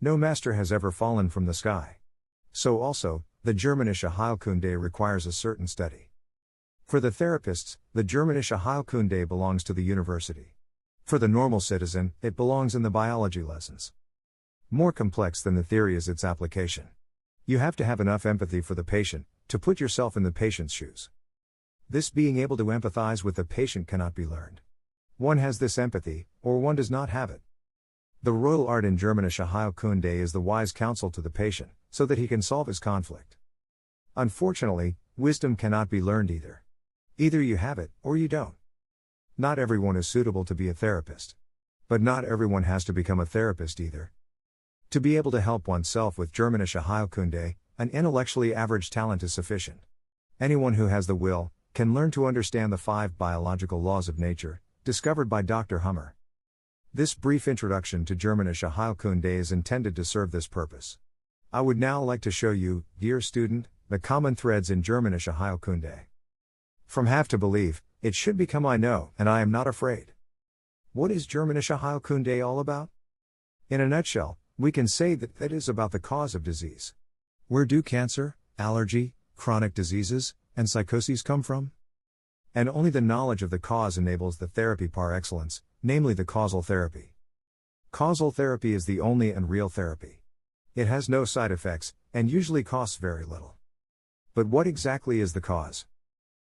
No master has ever fallen from the sky. So also, the Germanische Heilkunde requires a certain study. For the therapists, the Germanische Heilkunde belongs to the university. For the normal citizen, it belongs in the biology lessons. More complex than the theory is its application. You have to have enough empathy for the patient, to put yourself in the patient's shoes. This being able to empathize with the patient cannot be learned. One has this empathy, or one does not have it. The royal art in Germanische Heilkunde is the wise counsel to the patient, so that he can solve his conflict. Unfortunately, wisdom cannot be learned either. Either you have it, or you don't. Not everyone is suitable to be a therapist. But not everyone has to become a therapist either. To be able to help oneself with Germanische Heilkunde, an intellectually average talent is sufficient. Anyone who has the will, can learn to understand the 5 biological laws of nature, discovered by Dr. Hummer. This brief introduction to Germanische Heilkunde is intended to serve this purpose. I would now like to show you, dear student, the common threads in Germanische Heilkunde. From have to believe, it should become I know, and I am not afraid. What is Germanische Heilkunde all about? In a nutshell, we can say that it is about the cause of disease. Where do cancer, allergy, chronic diseases, and psychoses come from? And only the knowledge of the cause enables the therapy par excellence, namely the causal therapy. Causal therapy is the only and real therapy. It has no side effects, and usually costs very little. But what exactly is the cause?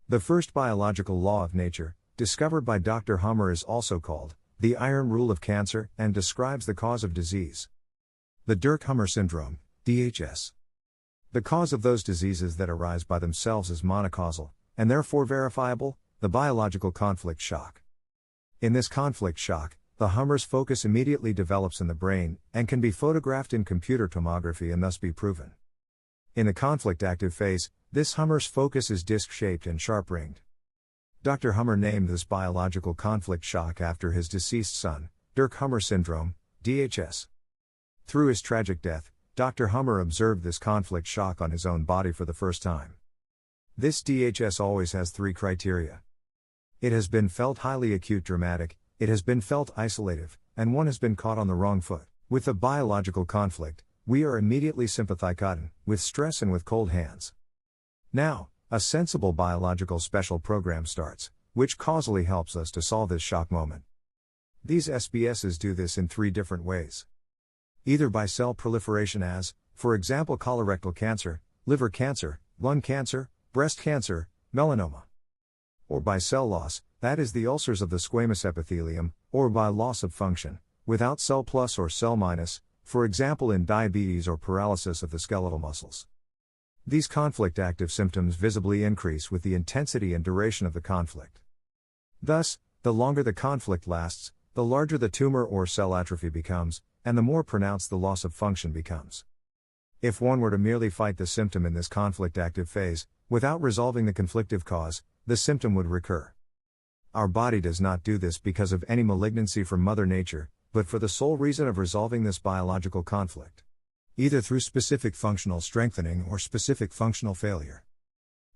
The first biological law of nature, discovered by Dr. Hummer, is also called the iron rule of cancer, and describes the cause of disease. The Dirk-Hummer syndrome, DHS. The cause of those diseases that arise by themselves is monocausal, and therefore verifiable, the biological conflict shock. In this conflict shock, the Hummer's focus immediately develops in the brain, and can be photographed in computer tomography and thus be proven. In the conflict active phase, this Hummer's focus is disc-shaped and sharp-ringed. Dr. Hummer named this biological conflict shock after his deceased son, Dirk-Hummer syndrome, DHS. Through his tragic death, Dr. Hummer observed this conflict shock on his own body for the first time. This DHS always has 3 criteria. It has been felt highly acute dramatic, it has been felt isolative, and one has been caught on the wrong foot. With the biological conflict, we are immediately sympathizing, with stress and with cold hands. Now, a sensible biological special program starts, which causally helps us to solve this shock moment. These SBSs do this in 3 different ways. Either by cell proliferation as, for example, colorectal cancer, liver cancer, lung cancer, breast cancer, melanoma. Or by cell loss, that is the ulcers of the squamous epithelium, or by loss of function, without cell plus or cell minus, for example in diabetes or paralysis of the skeletal muscles. These conflict active symptoms visibly increase with the intensity and duration of the conflict. Thus, the longer the conflict lasts, the larger the tumor or cell atrophy becomes, and the more pronounced the loss of function becomes. If one were to merely fight the symptom in this conflict active phase, without resolving the conflictive cause, the symptom would recur. Our body does not do this because of any malignancy from Mother Nature, but for the sole reason of resolving this biological conflict. Either through specific functional strengthening or specific functional failure.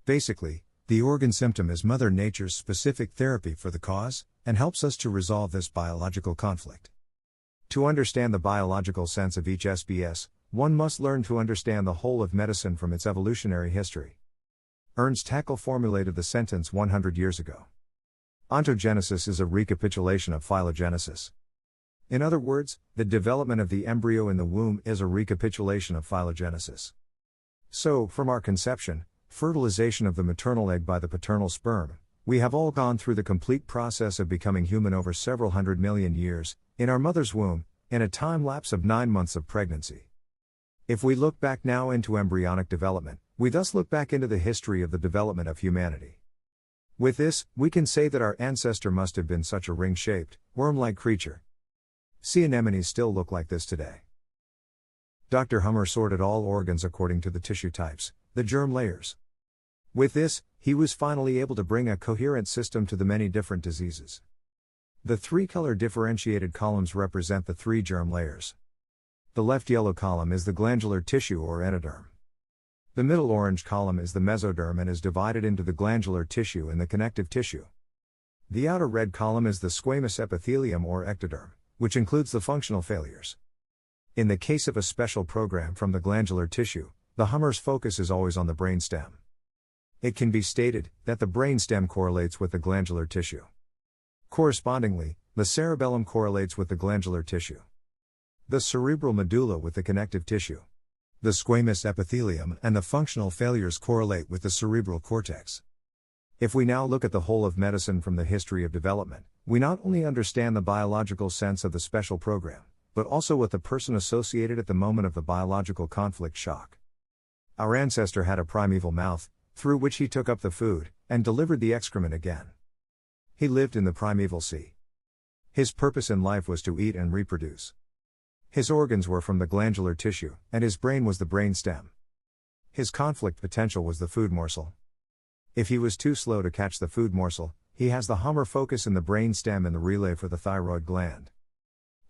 Basically, the organ symptom is Mother Nature's specific therapy for the cause, and helps us to resolve this biological conflict. To understand the biological sense of each SBS, one must learn to understand the whole of medicine from its evolutionary history. Ernst Haeckel formulated the sentence 100 years ago. Ontogenesis is a recapitulation of phylogenesis. In other words, the development of the embryo in the womb is a recapitulation of phylogenesis. So, from our conception, fertilization of the maternal egg by the paternal sperm, we have all gone through the complete process of becoming human over several 100 million years, in our mother's womb, in a time lapse of 9 months of pregnancy. If we look back now into embryonic development, we thus look back into the history of the development of humanity. With this, we can say that our ancestor must have been such a ring-shaped, worm-like creature. Sea anemones still look like this today. Dr. Hummer sorted all organs according to the tissue types, the germ layers. With this, he was finally able to bring a coherent system to the many different diseases. The 3 color differentiated columns represent the 3 germ layers. The left yellow column is the glandular tissue or endoderm. The middle orange column is the mesoderm and is divided into the glandular tissue and the connective tissue. The outer red column is the squamous epithelium or ectoderm, which includes the functional failures. In the case of a special program from the glandular tissue, the hummer's focus is always on the brainstem. It can be stated that the brainstem correlates with the glandular tissue. Correspondingly, the cerebellum correlates with the glandular tissue. The cerebral medulla with the connective tissue. The squamous epithelium and the functional failures correlate with the cerebral cortex. If we now look at the whole of medicine from the history of development, we not only understand the biological sense of the special program, but also what the person associated at the moment of the biological conflict shock. Our ancestor had a primeval mouth, through which he took up the food, and delivered the excrement again. He lived in the primeval sea. His purpose in life was to eat and reproduce. His organs were from the glandular tissue, and his brain was the brain stem. His conflict potential was the food morsel. If he was too slow to catch the food morsel, he has the hummer focus in the brain stem and the relay for the thyroid gland.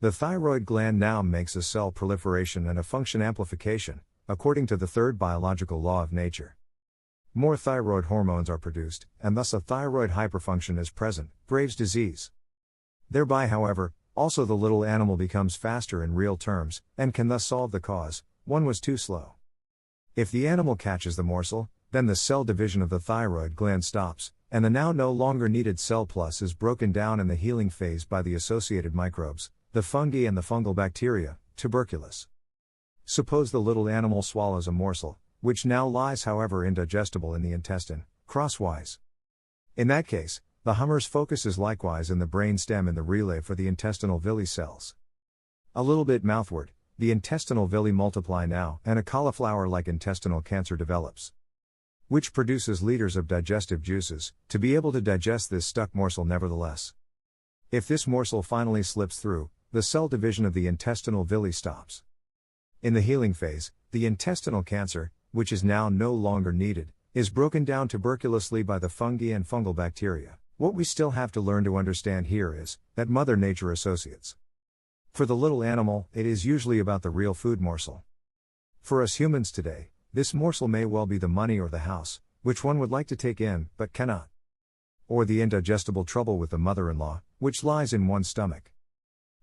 The thyroid gland now makes a cell proliferation and a function amplification, according to the third biological law of nature. More thyroid hormones are produced, and thus a thyroid hyperfunction is present, Graves' disease. Thereby, however, also the little animal becomes faster in real terms, and can thus solve the cause: one was too slow. If the animal catches the morsel, then the cell division of the thyroid gland stops, and the now no longer needed cell plus is broken down in the healing phase by the associated microbes, the fungi and the fungal bacteria, tuberculous. Suppose the little animal swallows a morsel, which now lies however indigestible in the intestine, crosswise. In that case, the hummer's focus is likewise in the brain stem in the relay for the intestinal villi cells. A little bit mouthward, the intestinal villi multiply now, and a cauliflower-like intestinal cancer develops, which produces liters of digestive juices, to be able to digest this stuck morsel nevertheless. If this morsel finally slips through, the cell division of the intestinal villi stops. In the healing phase, the intestinal cancer, which is now no longer needed, is broken down tuberculously by the fungi and fungal bacteria. What we still have to learn to understand here is that Mother Nature associates. For the little animal, it is usually about the real food morsel. For us humans today, this morsel may well be the money or the house, which one would like to take in, but cannot. Or the indigestible trouble with the mother-in-law, which lies in one's stomach.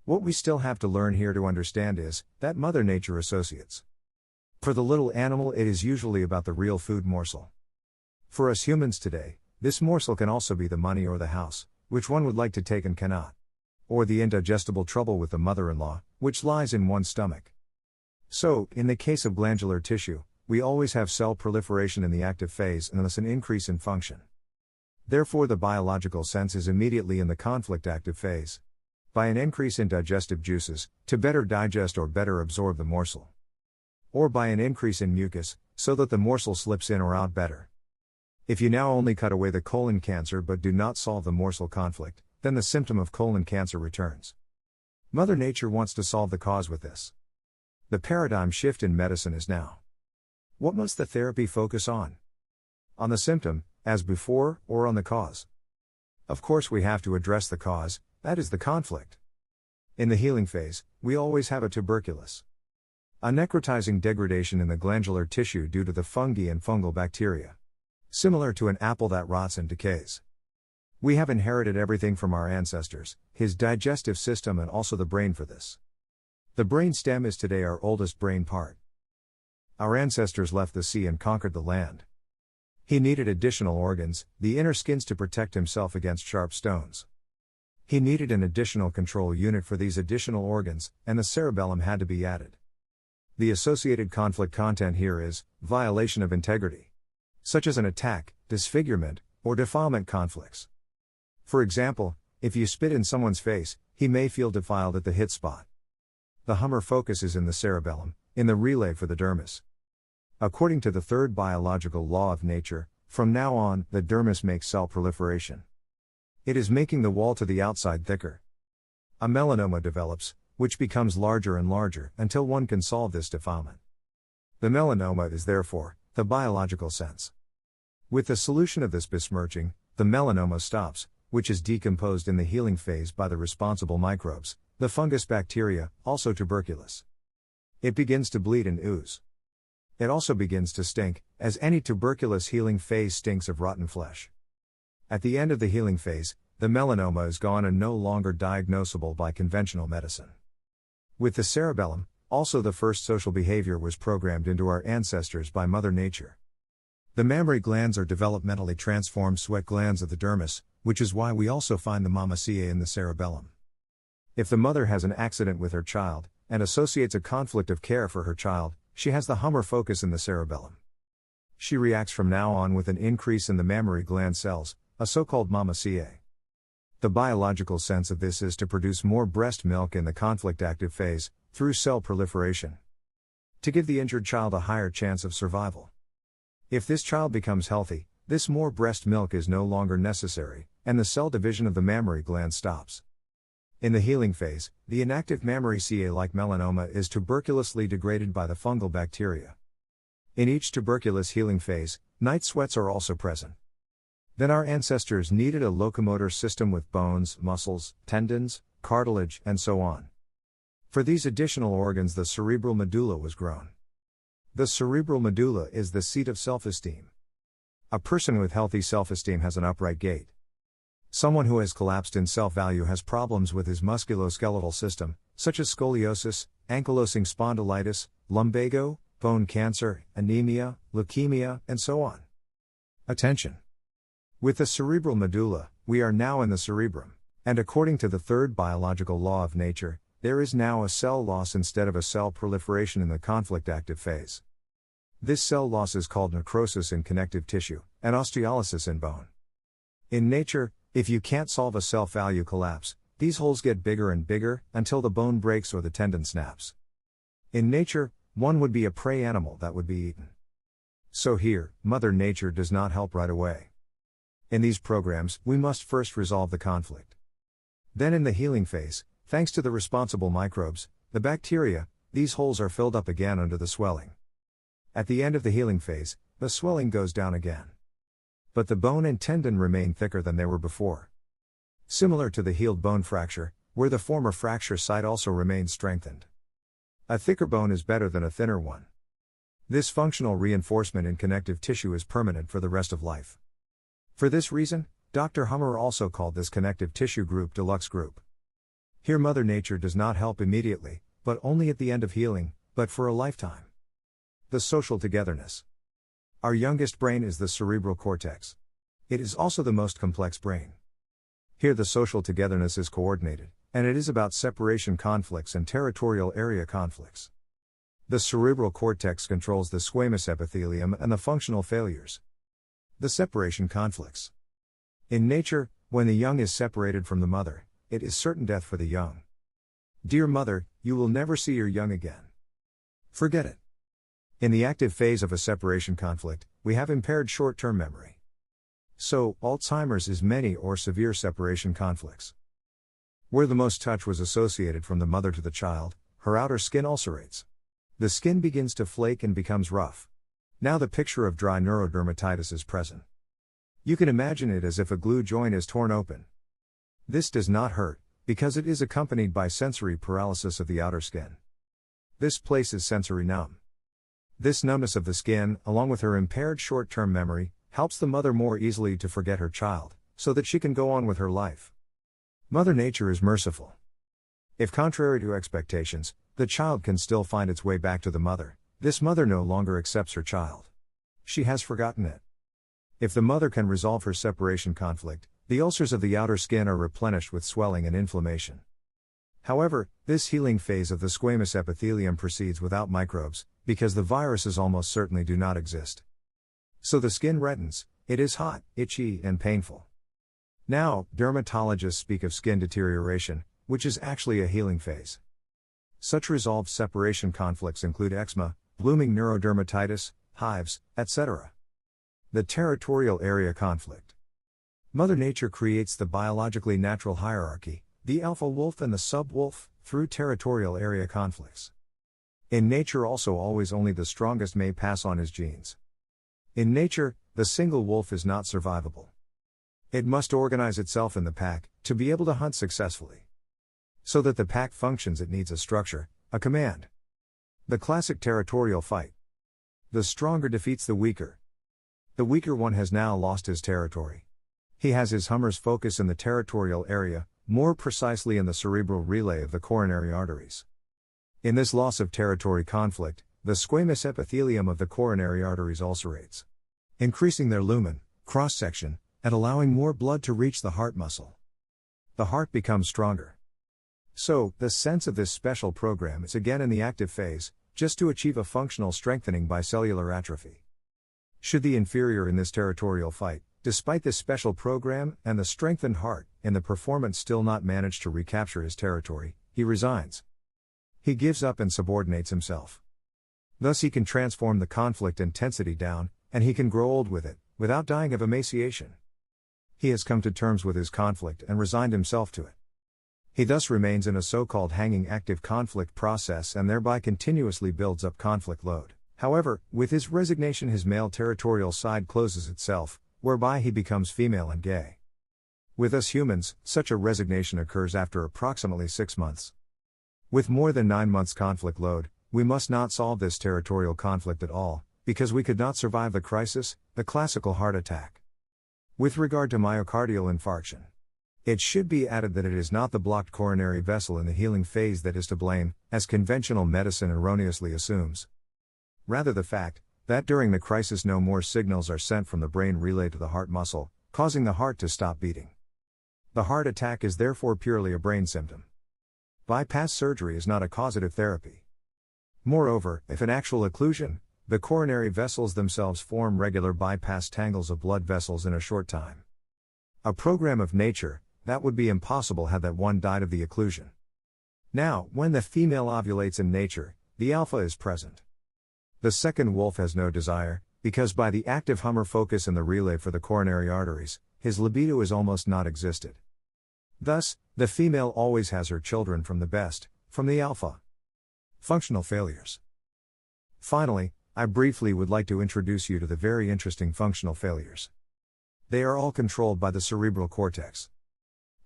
What we still have to learn here to understand is that Mother Nature associates. For the little animal, it is usually about the real food morsel. For us humans today, this morsel can also be the money or the house, which one would like to take and cannot. Or the indigestible trouble with the mother-in-law, which lies in one's stomach. So, in the case of glandular tissue, we always have cell proliferation in the active phase and thus an increase in function. Therefore the biological sense is immediately in the conflict active phase. By an increase in digestive juices, to better digest or better absorb the morsel. Or by an increase in mucus, so that the morsel slips in or out better. If you now only cut away the colon cancer but do not solve the morsel conflict, then the symptom of colon cancer returns. Mother Nature wants to solve the cause with this. The paradigm shift in medicine is now. What must the therapy focus on? On the symptom, as before, or on the cause? Of course we have to address the cause, that is the conflict. In the healing phase, we always have a tuberculous, a necrotizing degradation in the glandular tissue due to the fungi and fungal bacteria. Similar to an apple that rots and decays. We have inherited everything from our ancestors, his digestive system and also the brain for this. The brain stem is today our oldest brain part. Our ancestors left the sea and conquered the land. He needed additional organs, the inner skins to protect himself against sharp stones. He needed an additional control unit for these additional organs, and the cerebellum had to be added. The associated conflict content here is violation of integrity, such as an attack, disfigurement, or defilement conflicts. For example, if you spit in someone's face, he may feel defiled at the hit spot. The hummer focus is in the cerebellum, in the relay for the dermis. According to the third biological law of nature, from now on, the dermis makes cell proliferation. It is making the wall to the outside thicker. A melanoma develops, which becomes larger and larger, until one can solve this defilement. The melanoma is therefore the biological sense. With the solution of this besmirching, the melanoma stops, which is decomposed in the healing phase by the responsible microbes, the fungus bacteria, also tuberculous. It begins to bleed and ooze. It also begins to stink, as any tuberculous healing phase stinks of rotten flesh. At the end of the healing phase, the melanoma is gone and no longer diagnosable by conventional medicine. With the cerebellum, Also, the first social behavior was programmed into our ancestors by Mother Nature. The mammary glands are developmentally transformed sweat glands of the dermis, which is why we also find the mammaceae in the cerebellum. If the mother has an accident with her child, and associates a conflict of care for her child, she has the Hummer focus in the cerebellum. She reacts from now on with an increase in the mammary gland cells, a so-called mammaceae. The biological sense of this is to produce more breast milk in the conflict-active phase, through cell proliferation. To give the injured child a higher chance of survival. If this child becomes healthy, this more breast milk is no longer necessary, and the cell division of the mammary gland stops. In the healing phase, the inactive mammaceae like melanoma is tuberculously degraded by the fungal bacteria. In each tuberculous healing phase, night sweats are also present. Then our ancestors needed a locomotor system with bones, muscles, tendons, cartilage, and so on. For these additional organs, the cerebral medulla was grown. The cerebral medulla is the seat of self-esteem. A person with healthy self-esteem has an upright gait. Someone who has collapsed in self-value has problems with his musculoskeletal system, such as scoliosis, ankylosing spondylitis, lumbago, bone cancer, anemia, leukemia, and so on. Attention! With the cerebral medulla, we are now in the cerebrum, and according to the third biological law of nature, there is now a cell loss instead of a cell proliferation in the conflict-active phase. This cell loss is called necrosis in connective tissue, and osteolysis in bone. In nature, if you can't solve a self-value collapse, these holes get bigger and bigger, until the bone breaks or the tendon snaps. In nature, one would be a prey animal that would be eaten. So here, Mother Nature does not help right away. In these programs, we must first resolve the conflict. Then in the healing phase, thanks to the responsible microbes, the bacteria, these holes are filled up again under the swelling. At the end of the healing phase, the swelling goes down again. But the bone and tendon remain thicker than they were before. Similar to the healed bone fracture, where the former fracture site also remains strengthened. A thicker bone is better than a thinner one. This functional reinforcement in connective tissue is permanent for the rest of life. For this reason, Dr. Hummer also called this connective tissue group Deluxe Group. Here Mother Nature does not help immediately, but only at the end of healing, but for a lifetime. The social togetherness. Our youngest brain is the cerebral cortex. It is also the most complex brain. Here the social togetherness is coordinated, and it is about separation conflicts and territorial area conflicts. The cerebral cortex controls the squamous epithelium and the functional failures. The separation conflicts. In nature, when the young is separated from the mother, it is certain death for the young. Dear mother, you will never see your young again. Forget it. In the active phase of a separation conflict, we have impaired short-term memory. So, Alzheimer's is many or severe separation conflicts. Where the most touch was associated from the mother to the child, her outer skin ulcerates. The skin begins to flake and becomes rough. Now the picture of dry neurodermatitis is present. You can imagine it as if a glue joint is torn open. This does not hurt, because it is accompanied by sensory paralysis of the outer skin. This place is sensory numb. This numbness of the skin, along with her impaired short-term memory, helps the mother more easily to forget her child, so that she can go on with her life. Mother Nature is merciful. If contrary to expectations, the child can still find its way back to the mother, this mother no longer accepts her child. She has forgotten it. If the mother can resolve her separation conflict, the ulcers of the outer skin are replenished with swelling and inflammation. However, this healing phase of the squamous epithelium proceeds without microbes, because the viruses almost certainly do not exist. So the skin reddens, it is hot, itchy, and painful. Now, dermatologists speak of skin deterioration, which is actually a healing phase. Such resolved separation conflicts include eczema, blooming neurodermatitis, hives, etc. The territorial area conflict. Mother Nature creates the biologically natural hierarchy, the alpha wolf and the sub-wolf, through territorial area conflicts. In nature also always only the strongest may pass on his genes. In nature, the single wolf is not survivable. It must organize itself in the pack, to be able to hunt successfully. So that the pack functions it needs a structure, a command. The classic territorial fight. The stronger defeats the weaker. The weaker one has now lost his territory. He has his Hummer's focus in the territorial area, more precisely in the cerebral relay of the coronary arteries. In this loss of territory conflict, the squamous epithelium of the coronary arteries ulcerates, increasing their lumen, cross-section, and allowing more blood to reach the heart muscle. The heart becomes stronger. So, the sense of this special program is again in the active phase, just to achieve a functional strengthening by cellular atrophy. Should the inferior in this territorial fight, despite this special program and the strengthened heart, in the performance still not manage to recapture his territory, he resigns. He gives up and subordinates himself. Thus he can transform the conflict intensity down, and he can grow old with it, without dying of emaciation. He has come to terms with his conflict and resigned himself to it. He thus remains in a so-called hanging active conflict process and thereby continuously builds up conflict load. However, with his resignation his male territorial side closes itself, whereby he becomes female and gay. With us humans, such a resignation occurs after approximately 6 months. With more than 9 months conflict load, we must not solve this territorial conflict at all, because we could not survive the crisis, the classical heart attack. With regard to myocardial infarction, it should be added that it is not the blocked coronary vessel in the healing phase that is to blame, as conventional medicine erroneously assumes. Rather the fact that during the crisis no more signals are sent from the brain relayed to the heart muscle, causing the heart to stop beating. The heart attack is therefore purely a brain symptom. Bypass surgery is not a causative therapy. Moreover, if an actual occlusion, the coronary vessels themselves form regular bypass tangles of blood vessels in a short time. A program of nature, that would be impossible had that one died of the occlusion. Now, when the female ovulates in nature, the alpha is present. The second wolf has no desire, because by the active Hummer focus in the relay for the coronary arteries, his libido is almost not existed. Thus, the female always has her children from the best, from the alpha. Functional failures. Finally, I briefly would like to introduce you to the very interesting functional failures. They are all controlled by the cerebral cortex.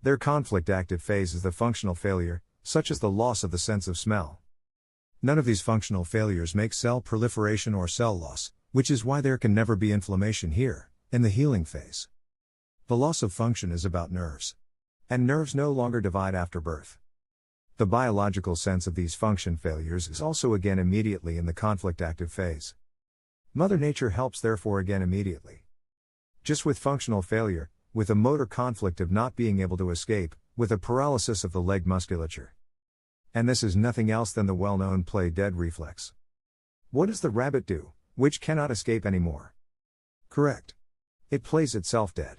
Their conflict active phase is the functional failure, such as the loss of the sense of smell. None of these functional failures make cell proliferation or cell loss, which is why there can never be inflammation here, in the healing phase. The loss of function is about nerves. And nerves no longer divide after birth. The biological sense of these function failures is also again immediately in the conflict active phase. Mother Nature helps therefore again immediately. Just with functional failure, with a motor conflict of not being able to escape, with a paralysis of the leg musculature. And this is nothing else than the well-known play dead reflex. What does the rabbit do, which cannot escape anymore? Correct. It plays itself dead.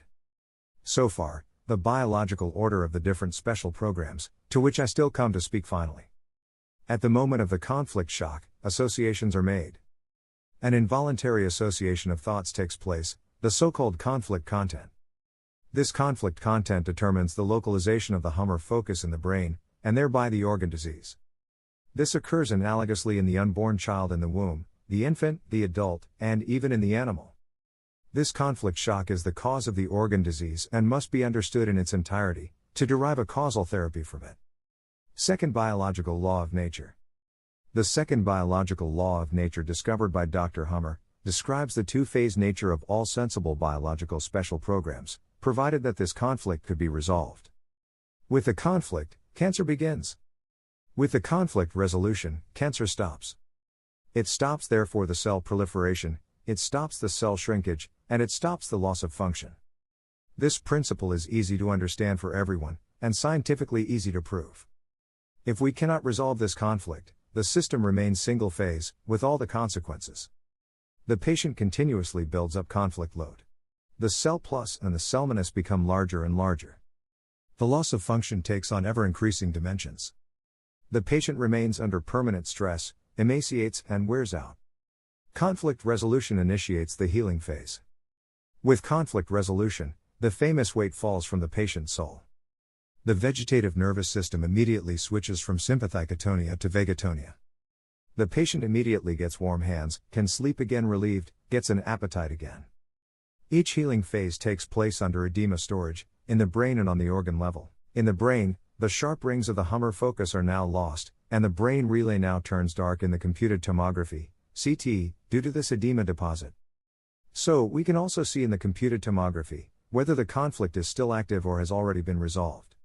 So far, the biological order of the different special programs, to which I still come to speak finally. At the moment of the conflict shock, associations are made. An involuntary association of thoughts takes place, the so-called conflict content. This conflict content determines the localization of the Hummer focus in the brain, and thereby the organ disease. This occurs analogously in the unborn child in the womb, the infant, the adult, and even in the animal. This conflict shock is the cause of the organ disease and must be understood in its entirety, to derive a causal therapy from it. Second biological law of nature. The second biological law of nature discovered by Dr. Hummer describes the two-phase nature of all sensible biological special programs, provided that this conflict could be resolved. With the conflict, cancer begins. With the conflict resolution, cancer stops. It stops therefore the cell proliferation, it stops the cell shrinkage, and it stops the loss of function. This principle is easy to understand for everyone, and scientifically easy to prove. If we cannot resolve this conflict, the system remains single phase, with all the consequences. The patient continuously builds up conflict load. The cell plus and the cell minus become larger and larger. The loss of function takes on ever-increasing dimensions. The patient remains under permanent stress, emaciates, and wears out. Conflict resolution initiates the healing phase. With conflict resolution, the famous weight falls from the patient's soul. The vegetative nervous system immediately switches from sympathetic atonia to vagatonia. The patient immediately gets warm hands, can sleep again relieved, gets an appetite again. Each healing phase takes place under edema storage, in the brain and on the organ level. In the brain, the sharp rings of the Hummer focus are now lost, and the brain relay now turns dark in the computed tomography, CT, due to this edema deposit. So, we can also see in the computed tomography, whether the conflict is still active or has already been resolved.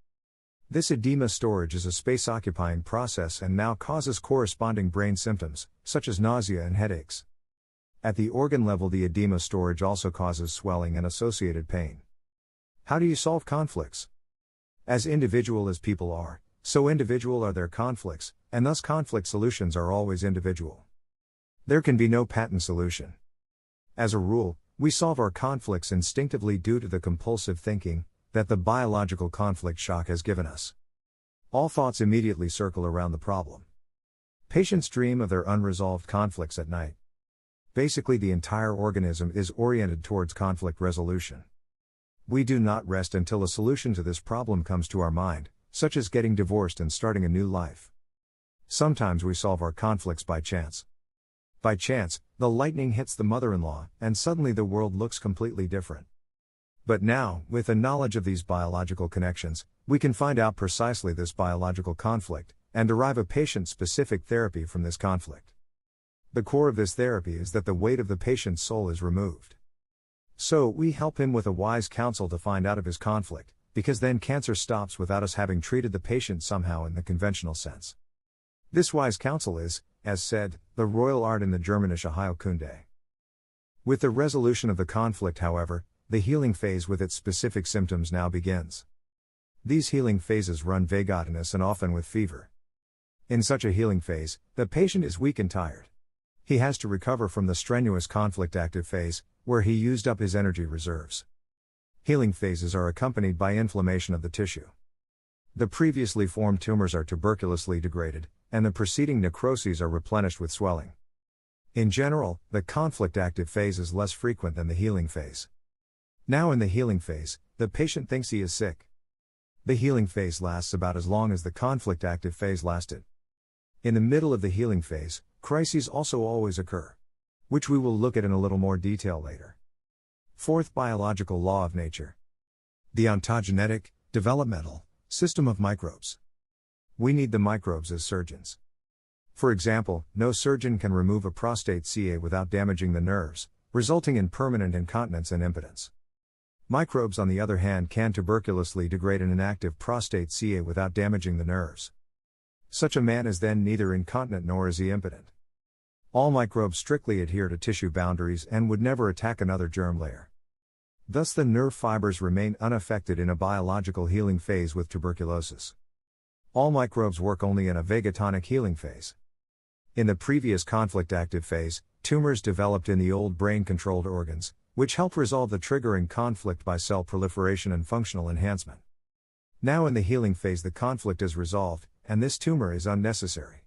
This edema storage is a space-occupying process and now causes corresponding brain symptoms, such as nausea and headaches. At the organ level, the edema storage also causes swelling and associated pain. How do you solve conflicts? As individual as people are, so individual are their conflicts, and thus conflict solutions are always individual. There can be no patent solution. As a rule, we solve our conflicts instinctively due to the compulsive thinking that the biological conflict shock has given us. All thoughts immediately circle around the problem. Patients dream of their unresolved conflicts at night. Basically, the entire organism is oriented towards conflict resolution. We do not rest until a solution to this problem comes to our mind, such as getting divorced and starting a new life. Sometimes we solve our conflicts by chance. By chance, the lightning hits the mother-in-law, and suddenly the world looks completely different. But now, with the knowledge of these biological connections, we can find out precisely this biological conflict, and derive a patient-specific therapy from this conflict. The core of this therapy is that the weight of the patient's soul is removed. So, we help him with a wise counsel to find out of his conflict, because then cancer stops without us having treated the patient somehow in the conventional sense. This wise counsel is, as said, the royal art in the Germanische Heilkunde. With the resolution of the conflict, however, the healing phase with its specific symptoms now begins. These healing phases run vagotinous and often with fever. In such a healing phase, the patient is weak and tired. He has to recover from the strenuous conflict active phase, where he used up his energy reserves. Healing phases are accompanied by inflammation of the tissue. The previously formed tumors are tuberculously degraded, and the preceding necroses are replenished with swelling. In general, the conflict active phase is less frequent than the healing phase. Now in the healing phase, the patient thinks he is sick. The healing phase lasts about as long as the conflict active phase lasted. In the middle of the healing phase, crises also always occur, which we will look at in a little more detail later. Fourth biological law of nature. The ontogenetic, developmental, system of microbes. We need the microbes as surgeons. For example, no surgeon can remove a prostate CA without damaging the nerves, resulting in permanent incontinence and impotence. Microbes, on the other hand, can tuberculously degrade an inactive prostate CA without damaging the nerves. Such a man is then neither incontinent nor is he impotent. All microbes strictly adhere to tissue boundaries and would never attack another germ layer. Thus the nerve fibers remain unaffected in a biological healing phase with tuberculosis. All microbes work only in a vagotonic healing phase. In the previous conflict active phase, tumors developed in the old brain-controlled organs, which help resolve the triggering conflict by cell proliferation and functional enhancement. Now in the healing phase the conflict is resolved, and this tumor is unnecessary.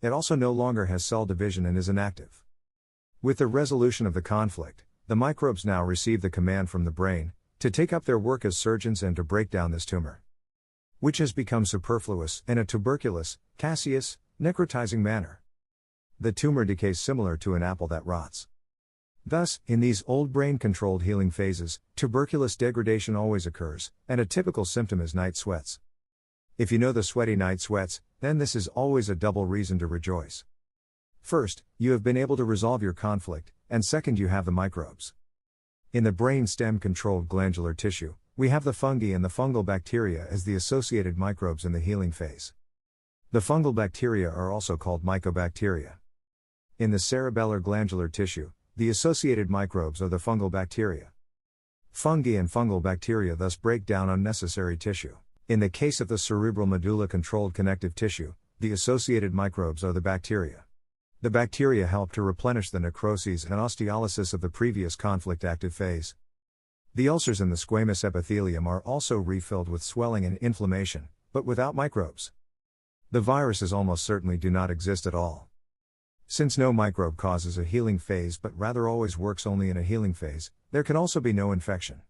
It also no longer has cell division and is inactive. With the resolution of the conflict, the microbes now receive the command from the brain to take up their work as surgeons and to break down this tumor, which has become superfluous in a tuberculous, caseous, necrotizing manner. The tumor decays similar to an apple that rots. Thus, in these old brain-controlled healing phases, tuberculous degradation always occurs, and a typical symptom is night sweats. If you know the sweaty night sweats, then this is always a double reason to rejoice. First, you have been able to resolve your conflict, and second, you have the microbes. In the brain stem-controlled glandular tissue, we have the fungi and the fungal bacteria as the associated microbes in the healing phase. The fungal bacteria are also called mycobacteria. In the cerebellar glandular tissue, the associated microbes are the fungal bacteria. Fungi and fungal bacteria thus break down unnecessary tissue. In the case of the cerebral medulla-controlled connective tissue, the associated microbes are the bacteria. The bacteria help to replenish the necroses and osteolysis of the previous conflict active phase. The ulcers in the squamous epithelium are also refilled with swelling and inflammation, but without microbes. The viruses almost certainly do not exist at all. Since no microbe causes a healing phase but rather always works only in a healing phase, there can also be no infection.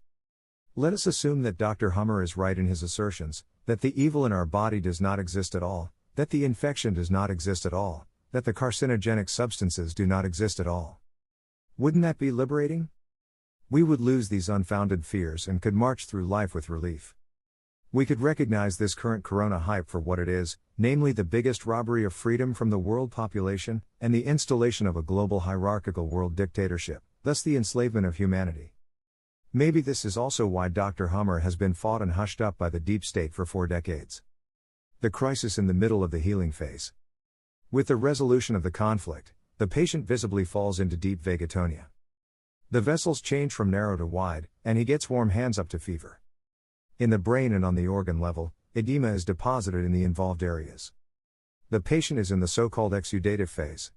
Let us assume that Dr. Hummer is right in his assertions, that the evil in our body does not exist at all, that the infection does not exist at all, that the carcinogenic substances do not exist at all. Wouldn't that be liberating? We would lose these unfounded fears and could march through life with relief. We could recognize this current corona hype for what it is, namely the biggest robbery of freedom from the world population, and the installation of a global hierarchical world dictatorship, thus the enslavement of humanity. Maybe this is also why Dr. Hummer has been fought and hushed up by the deep state for 4 decades. The crisis in the middle of the healing phase. With the resolution of the conflict, the patient visibly falls into deep vagatonia. The vessels change from narrow to wide, and he gets warm hands up to fever. In the brain and on the organ level, edema is deposited in the involved areas. The patient is in the so-called exudative phase.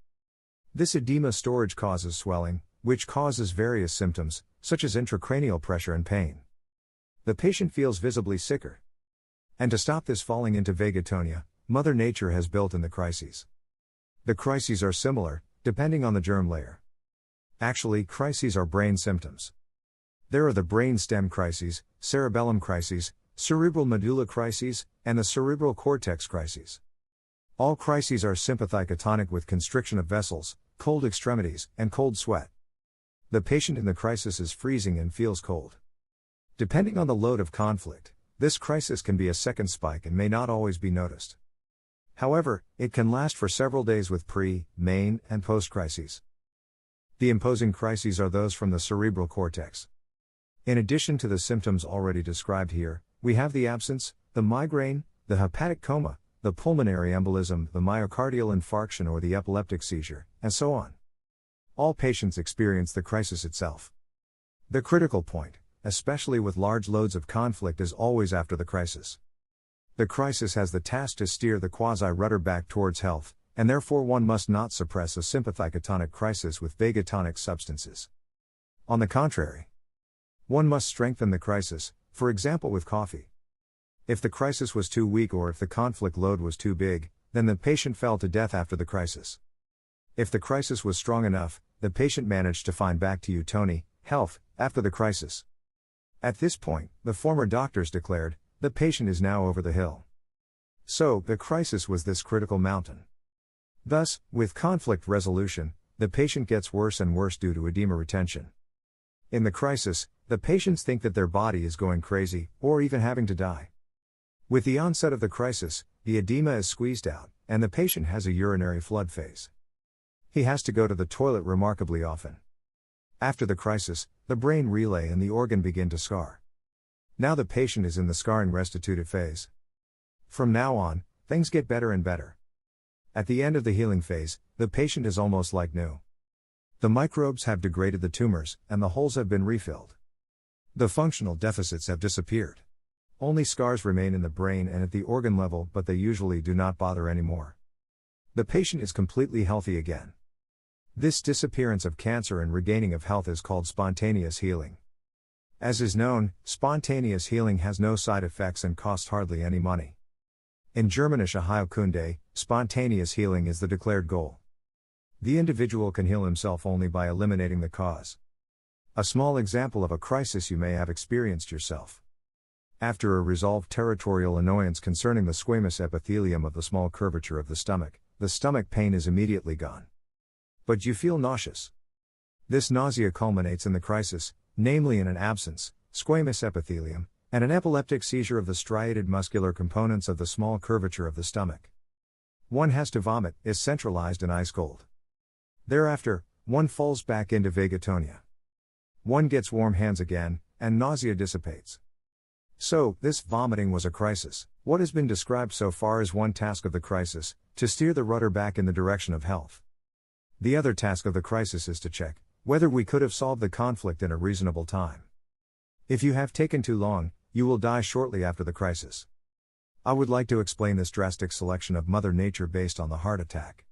This edema storage causes swelling, which causes various symptoms, such as intracranial pressure and pain. The patient feels visibly sicker. And to stop this falling into vagatonia, Mother Nature has built in the crises. The crises are similar, depending on the germ layer. Actually, crises are brain symptoms. There are the brain stem crises, cerebellum crises, cerebral medulla crises, and the cerebral cortex crises. All crises are sympathicotonic with constriction of vessels, cold extremities, and cold sweat. The patient in the crisis is freezing and feels cold. Depending on the load of conflict, this crisis can be a second spike and may not always be noticed. However, it can last for several days with pre, main, and post-crises. The imposing crises are those from the cerebral cortex. In addition to the symptoms already described here, we have the absence, the migraine, the hepatic coma, the pulmonary embolism, the myocardial infarction or the epileptic seizure, and so on. All patients experience the crisis itself. The critical point, especially with large loads of conflict, is always after the crisis. The crisis has the task to steer the quasi-rudder back towards health, and therefore one must not suppress a sympathicotonic crisis with vagatonic substances. On the contrary, one must strengthen the crisis, for example with coffee. If the crisis was too weak or if the conflict load was too big, then the patient fell to death after the crisis. If the crisis was strong enough, the patient managed to find back to eutonia, health, after the crisis. At this point, the former doctors declared, the patient is now over the hill. So, the crisis was this critical mountain. Thus, with conflict resolution, the patient gets worse and worse due to edema retention. In the crisis, the patients think that their body is going crazy, or even having to die. With the onset of the crisis, the edema is squeezed out, and the patient has a urinary flood phase. He has to go to the toilet remarkably often. After the crisis, the brain relay and the organ begin to scar. Now the patient is in the scarring restitutive phase. From now on, things get better and better. At the end of the healing phase, the patient is almost like new. The microbes have degraded the tumors, and the holes have been refilled. The functional deficits have disappeared. Only scars remain in the brain and at the organ level, but they usually do not bother anymore. The patient is completely healthy again. This disappearance of cancer and regaining of health is called spontaneous healing. As is known, spontaneous healing has no side effects and costs hardly any money. In Germanische Heilkunde, spontaneous healing is the declared goal. The individual can heal himself only by eliminating the cause. A small example of a crisis you may have experienced yourself. After a resolved territorial annoyance concerning the squamous epithelium of the small curvature of the stomach pain is immediately gone. But you feel nauseous. This nausea culminates in the crisis, namely in an absence, squamous epithelium, and an epileptic seizure of the striated muscular components of the small curvature of the stomach. One has to vomit, is centralized and ice cold. Thereafter, one falls back into vagatonia. One gets warm hands again, and nausea dissipates. So, this vomiting was a crisis. What has been described so far is one task of the crisis, to steer the rudder back in the direction of health. The other task of the crisis is to check whether we could have solved the conflict in a reasonable time. If you have taken too long, you will die shortly after the crisis. I would like to explain this drastic selection of Mother Nature based on the heart attack.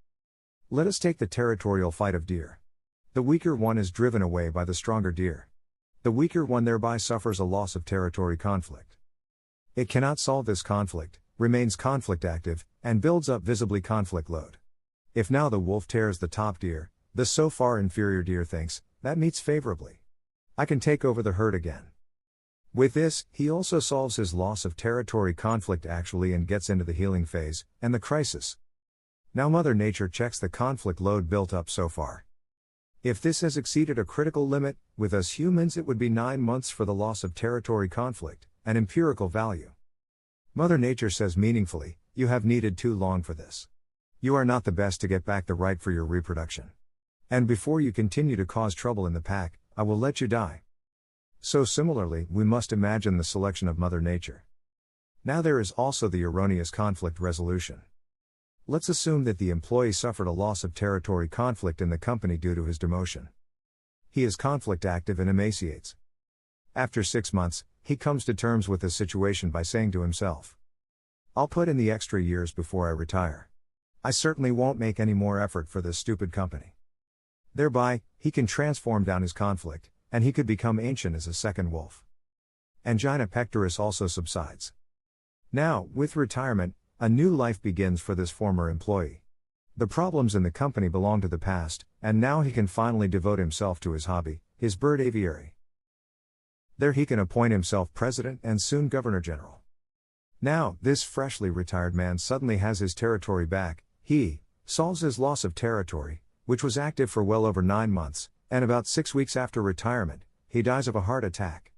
Let us take the territorial fight of deer. The weaker one is driven away by the stronger deer. The weaker one thereby suffers a loss of territory conflict. It cannot solve this conflict, remains conflict active, and builds up visibly conflict load. If now the wolf tears the top deer, the so far inferior deer thinks, that meets favorably. I can take over the herd again. With this, he also solves his loss of territory conflict actually and gets into the healing phase, and the crisis. Now Mother Nature checks the conflict load built up so far. If this has exceeded a critical limit, with us humans it would be 9 months for the loss of territory conflict, an empirical value. Mother Nature says meaningfully, you have needed too long for this. You are not the best to get back the right for your reproduction. And before you continue to cause trouble in the pack, I will let you die. So similarly, we must imagine the selection of Mother Nature. Now there is also the erroneous conflict resolution. Let's assume that the employee suffered a loss of territory conflict in the company due to his demotion. He is conflict active and emaciates. After 6 months, he comes to terms with the situation by saying to himself, "I'll put in the extra years before I retire. I certainly won't make any more effort for this stupid company." Thereby, he can transform down his conflict, and he could become ancient as a second wolf. Angina pectoris also subsides. Now, with retirement, a new life begins for this former employee. The problems in the company belong to the past, and now he can finally devote himself to his hobby, his bird aviary. There he can appoint himself president and soon governor general. Now, this freshly retired man suddenly has his territory back. He solves his loss of territory, which was active for well over 9 months, and about 6 weeks after retirement, he dies of a heart attack.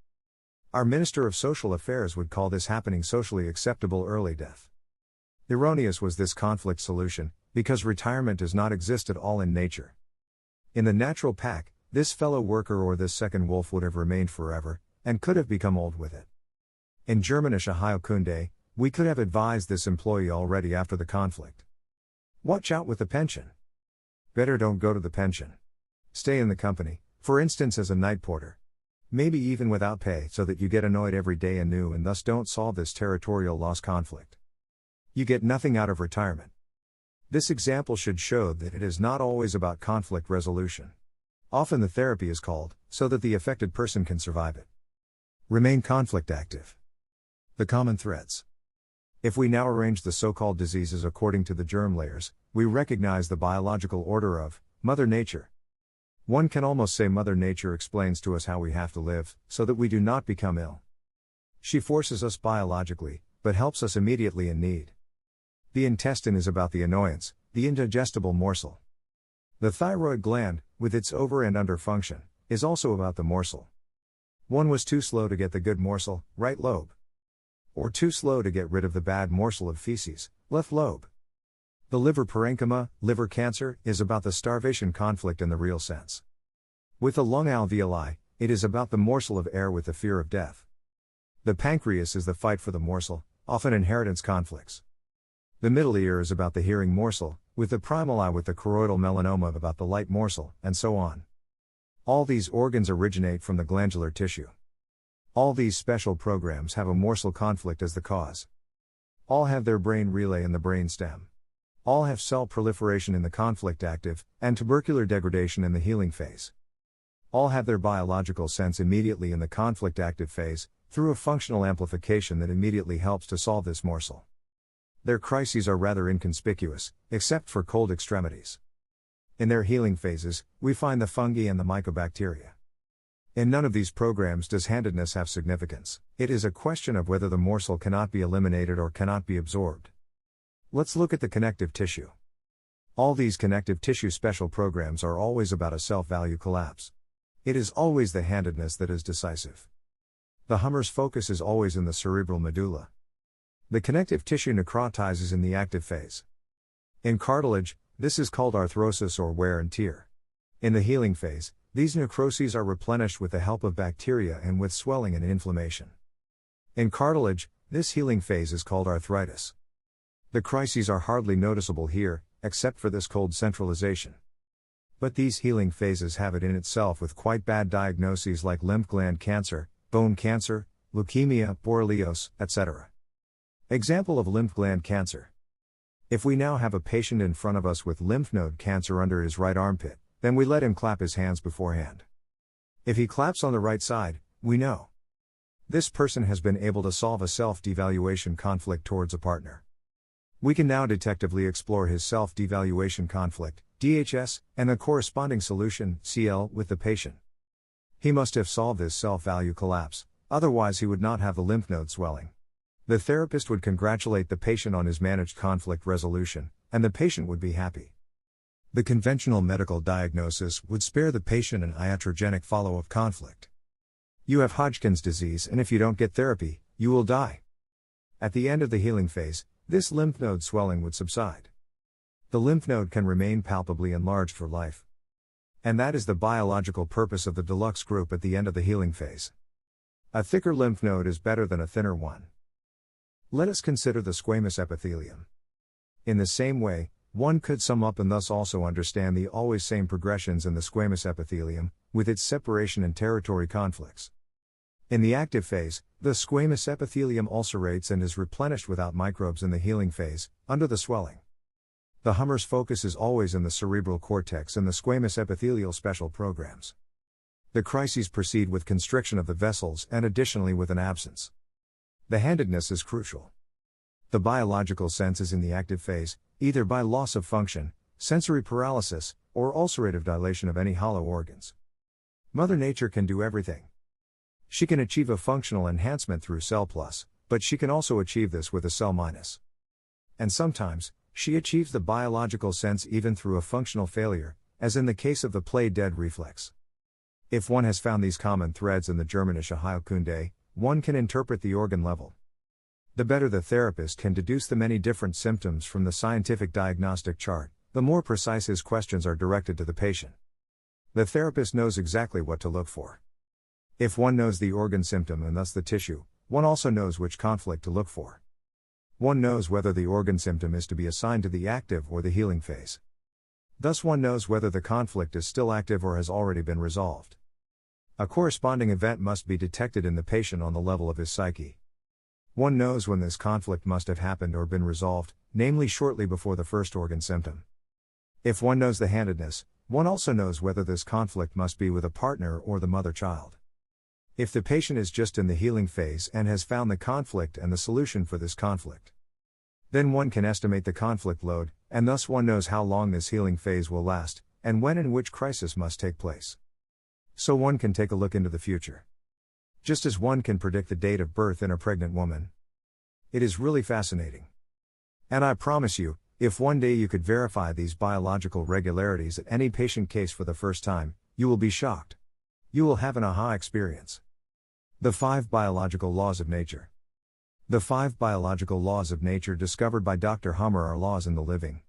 Our Minister of Social Affairs would call this happening socially acceptable early death. Erroneous was this conflict solution, because retirement does not exist at all in nature. In the natural pack, this fellow worker or this second wolf would have remained forever, and could have become old with it. In Germanische Heilkunde, we could have advised this employee already after the conflict. Watch out with the pension. Better don't go to the pension. Stay in the company, for instance as a night porter. Maybe even without pay so that you get annoyed every day anew and thus don't solve this territorial loss conflict. You get nothing out of retirement. This example should show that it is not always about conflict resolution. Often the therapy is called, so that the affected person can survive it. Remain conflict active. The common threads. If we now arrange the so-called diseases according to the germ layers, we recognize the biological order of Mother Nature. One can almost say Mother Nature explains to us how we have to live, so that we do not become ill. She forces us biologically, but helps us immediately in need. The intestine is about the annoyance, the indigestible morsel. The thyroid gland, with its over and under function, is also about the morsel. One was too slow to get the good morsel, right lobe. Or too slow to get rid of the bad morsel of feces, left lobe. The liver parenchyma, liver cancer, is about the starvation conflict in the real sense. With the lung alveoli, it is about the morsel of air with the fear of death. The pancreas is the fight for the morsel, often inheritance conflicts. The middle ear is about the hearing morsel, with the primal eye with the choroidal melanoma about the light morsel, and so on. All these organs originate from the glandular tissue. All these special programs have a morsel conflict as the cause. All have their brain relay in the brain stem. All have cell proliferation in the conflict active, and tubercular degradation in the healing phase. All have their biological sense immediately in the conflict active phase, through a functional amplification that immediately helps to solve this morsel. Their crises are rather inconspicuous, except for cold extremities. In their healing phases, we find the fungi and the mycobacteria. In none of these programs does handedness have significance. It is a question of whether the morsel cannot be eliminated or cannot be absorbed. Let's look at the connective tissue. All these connective tissue special programs are always about a self-value collapse. It is always the handedness that is decisive. The hummer's focus is always in the cerebral medulla. The connective tissue necrotizes in the active phase. In cartilage, this is called arthrosis or wear and tear. In the healing phase, these necroses are replenished with the help of bacteria and with swelling and inflammation. In cartilage, this healing phase is called arthritis. The crises are hardly noticeable here, except for this cold centralization. But these healing phases have it in itself with quite bad diagnoses like lymph gland cancer, bone cancer, leukemia, Borreliose, etc. Example of lymph gland cancer. If we now have a patient in front of us with lymph node cancer under his right armpit, then we let him clap his hands beforehand. If he claps on the right side, we know this person has been able to solve a self-devaluation conflict towards a partner. We can now detectively explore his self-devaluation conflict, DHS, and the corresponding solution, CL, with the patient. He must have solved this self-value collapse, otherwise he would not have the lymph node swelling. The therapist would congratulate the patient on his managed conflict resolution, and the patient would be happy. The conventional medical diagnosis would spare the patient an iatrogenic follow-up conflict. You have Hodgkin's disease, and if you don't get therapy, you will die. At the end of the healing phase, this lymph node swelling would subside. The lymph node can remain palpably enlarged for life. And that is the biological purpose of the deluxe group at the end of the healing phase. A thicker lymph node is better than a thinner one. Let us consider the squamous epithelium. In the same way, one could sum up and thus also understand the always same progressions in the squamous epithelium, with its separation and territory conflicts. In the active phase, the squamous epithelium ulcerates and is replenished without microbes in the healing phase, under the swelling. The Hummer's focus is always in the cerebral cortex and the squamous epithelial special programs. The crises proceed with constriction of the vessels and additionally with an absence. The handedness is crucial. The biological sense is in the active phase, either by loss of function, sensory paralysis, or ulcerative dilation of any hollow organs. Mother Nature can do everything. She can achieve a functional enhancement through cell plus, but she can also achieve this with a cell minus. And sometimes, she achieves the biological sense even through a functional failure, as in the case of the play dead reflex. If one has found these common threads in the Germanische Heilkunde, one can interpret the organ level. The better the therapist can deduce the many different symptoms from the scientific diagnostic chart, the more precise his questions are directed to the patient. The therapist knows exactly what to look for. If one knows the organ symptom and thus the tissue, one also knows which conflict to look for. One knows whether the organ symptom is to be assigned to the active or the healing phase. Thus one knows whether the conflict is still active or has already been resolved. A corresponding event must be detected in the patient on the level of his psyche. One knows when this conflict must have happened or been resolved, namely shortly before the first organ symptom. If one knows the handedness, one also knows whether this conflict must be with a partner or the mother-child. If the patient is just in the healing phase and has found the conflict and the solution for this conflict, then one can estimate the conflict load, and thus one knows how long this healing phase will last, and when and which crisis must take place. So one can take a look into the future. Just as one can predict the date of birth in a pregnant woman. It is really fascinating. And I promise you, if one day you could verify these biological regularities at any patient case for the first time, you will be shocked. You will have an aha experience. The 5 biological laws of nature. The 5 biological laws of nature discovered by Dr. Hummer are laws in the living.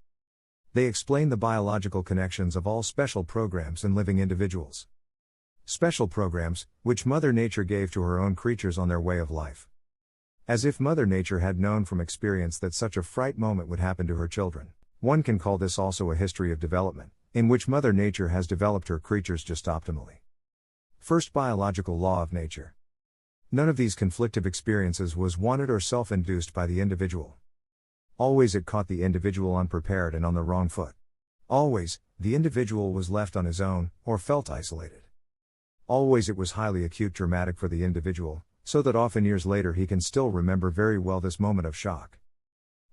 They explain the biological connections of all special programs in living individuals. Special programs, which Mother Nature gave to her own creatures on their way of life. As if Mother Nature had known from experience that such a fright moment would happen to her children. One can call this also a history of development, in which Mother Nature has developed her creatures just optimally. First biological law of nature. None of these conflictive experiences was wanted or self-induced by the individual. Always it caught the individual unprepared and on the wrong foot. Always, the individual was left on his own, or felt isolated. Always it was highly acute dramatic for the individual, so that often years later he can still remember very well this moment of shock.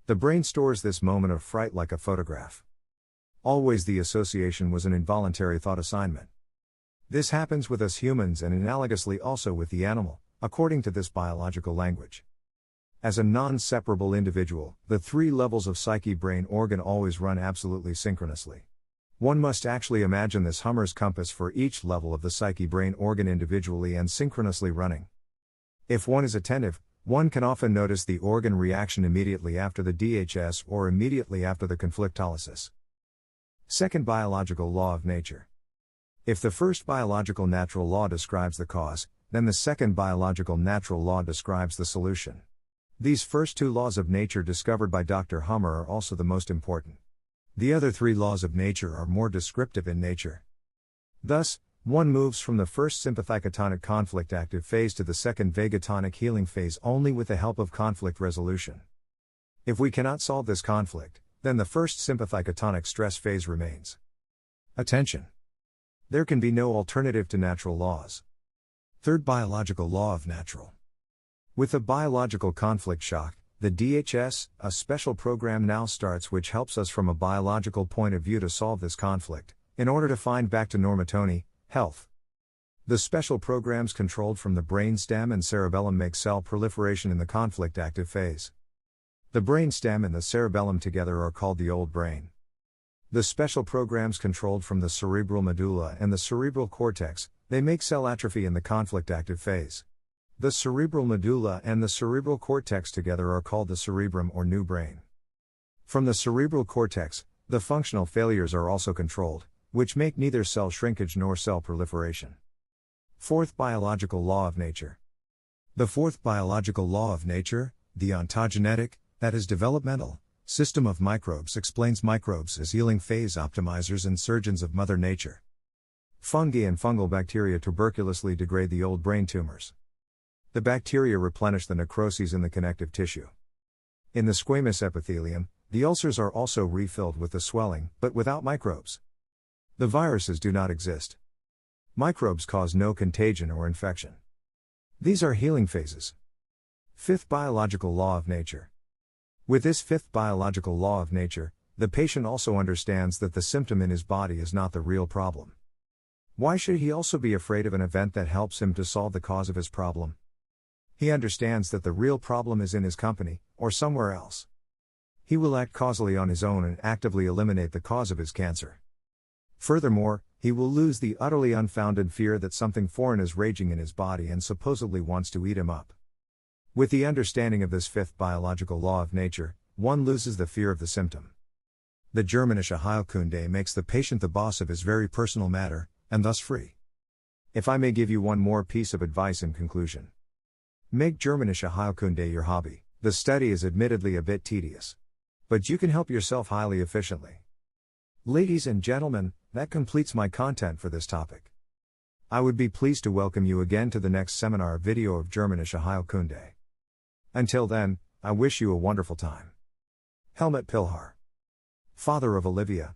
The brain stores this moment of fright like a photograph. Always the association was an involuntary thought assignment. This happens with us humans and analogously also with the animal, according to this biological language. As a non-separable individual, the 3 levels of psyche brain organ always run absolutely synchronously. One must actually imagine this Hummer's compass for each level of the psyche brain organ individually and synchronously running. If one is attentive, one can often notice the organ reaction immediately after the DHS or immediately after the conflictolysis. Second biological law of nature. If the first biological natural law describes the cause, then the second biological natural law describes the solution. These first 2 laws of nature discovered by Dr. Hummer are also the most important. The other 3 laws of nature are more descriptive in nature. Thus, one moves from the first sympathicotonic conflict active phase to the second vagatonic healing phase only with the help of conflict resolution. If we cannot solve this conflict, then the first sympathicotonic stress phase remains. Attention! There can be no alternative to natural laws. Third biological law of natural. With the biological conflict shock, the DHS, a special program now starts which helps us from a biological point of view to solve this conflict, in order to find back to normatony, health. The special programs controlled from the brainstem and cerebellum make cell proliferation in the conflict active phase. The brainstem and the cerebellum together are called the old brain. The special programs controlled from the cerebral medulla and the cerebral cortex, they make cell atrophy in the conflict active phase. The cerebral medulla and the cerebral cortex together are called the cerebrum or new brain. From the cerebral cortex, the functional failures are also controlled, which make neither cell shrinkage nor cell proliferation. Fourth biological law of nature. The fourth biological law of nature, the ontogenetic, that is developmental, system of microbes explains microbes as healing phase optimizers and surgeons of Mother Nature. Fungi and fungal bacteria tuberculously degrade the old brain tumors. The bacteria replenish the necroses in the connective tissue. In the squamous epithelium, the ulcers are also refilled with the swelling, but without microbes. The viruses do not exist. Microbes cause no contagion or infection. These are healing phases. Fifth biological law of nature. With this fifth biological law of nature, the patient also understands that the symptom in his body is not the real problem. Why should he also be afraid of an event that helps him to solve the cause of his problem? He understands that the real problem is in his company, or somewhere else. He will act causally on his own and actively eliminate the cause of his cancer. Furthermore, he will lose the utterly unfounded fear that something foreign is raging in his body and supposedly wants to eat him up. With the understanding of this fifth biological law of nature, one loses the fear of the symptom. The Germanische Heilkunde makes the patient the boss of his very personal matter, and thus free. If I may give you one more piece of advice in conclusion. Make Germanische Heilkunde your hobby. The study is admittedly a bit tedious, but you can help yourself highly efficiently. Ladies and gentlemen, that completes my content for this topic. I would be pleased to welcome you again to the next seminar video of Germanische Heilkunde. Until then, I wish you a wonderful time. Helmut Pilhar, father of Olivia.